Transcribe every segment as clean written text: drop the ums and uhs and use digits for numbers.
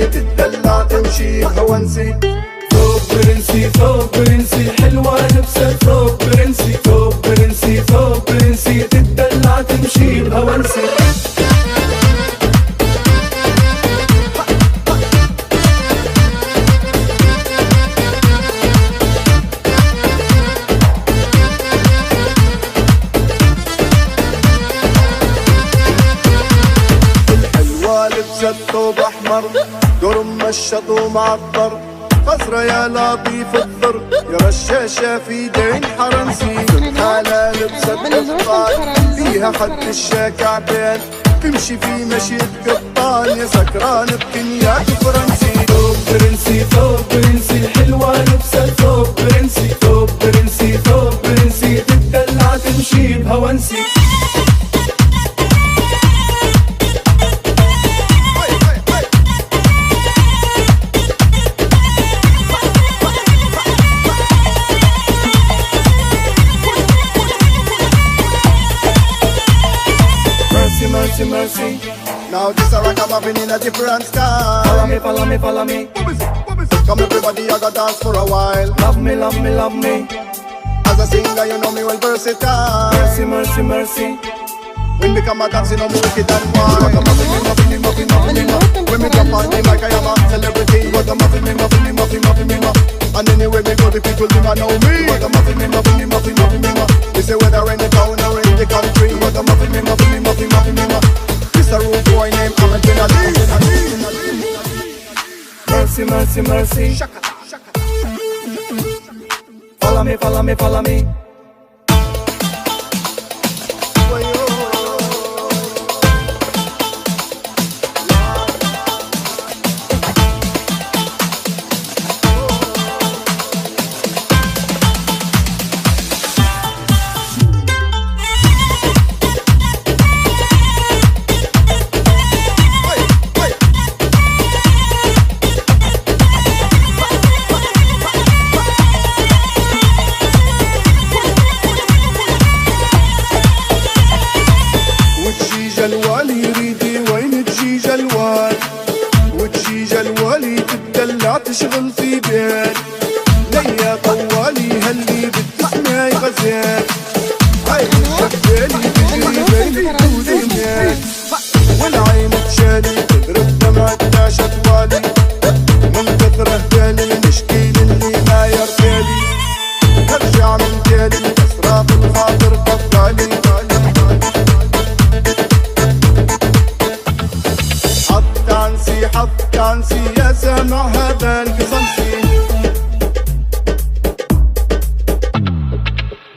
برنسي تتدلع تمشي بهونسي. ثوب برنسي ثوب برنسي حلوة لبسة ثوب برنسي ثوب برنسي ثوب برنسي تتدلع تمشي بهونسي. الحلوة لبست ثوب احمر دور مشط ومعطر، خضرة يا لطيف الضر يا رشاشة في دين حرنسي. حالة لبست قطان فيها حد الشاكع بين، تمشي في مشية قطان يا سكران بكنيات فرنسي. ثوب برنسي ثوب برنسي حلوة لبسة ثوب برنسي ثوب برنسي ثوب برنسي تتدلع تمشي بهونسي. Mercy, mercy. Now this a ragamuffin in a different style. Follow me, follow me, follow me. Come everybody, I gotta dance for a while. Love me, love me, love me. As a singer, you know me well versatile. Mercy, mercy, mercy. When me come a dance, you know me wicked and wild. Ragamuffin, me muffin, me muffin, muffin, me muffin. When me jump on the mic, I am a celebrity. Ragamuffin, me muffin, me muffin, muffin, me muffin. And anywhere me go, the people do not know me. Ragamuffin, me muffin, me muffin, muffin, me muffin. They say whether in the town or in the country. Ragamuffin, me muffin, me muffin, muffin, me muffin. This a rude boy named Ahmed Ben Ali. Mercy, mercy, mercy. Follow me, follow me, follow me. الوالي يريدي وين تجي جلوال، وتجي جلوالي تتدلع تشغل في بيت. ليا طوالي هاللي بتسمعي غزال، هاي شبالي تجري بيني وديمين. والعين تشالي تضرب دمعة شتوالي، من كثر اهدالي نشكي للي ما يرتالي. نرجع من تالي اسرع بالخاطر بطالي. حط كانسي يا سامع هذا القصنسي.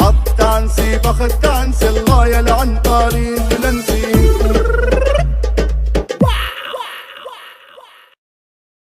حط كانسي باخد كانسي الله يلعن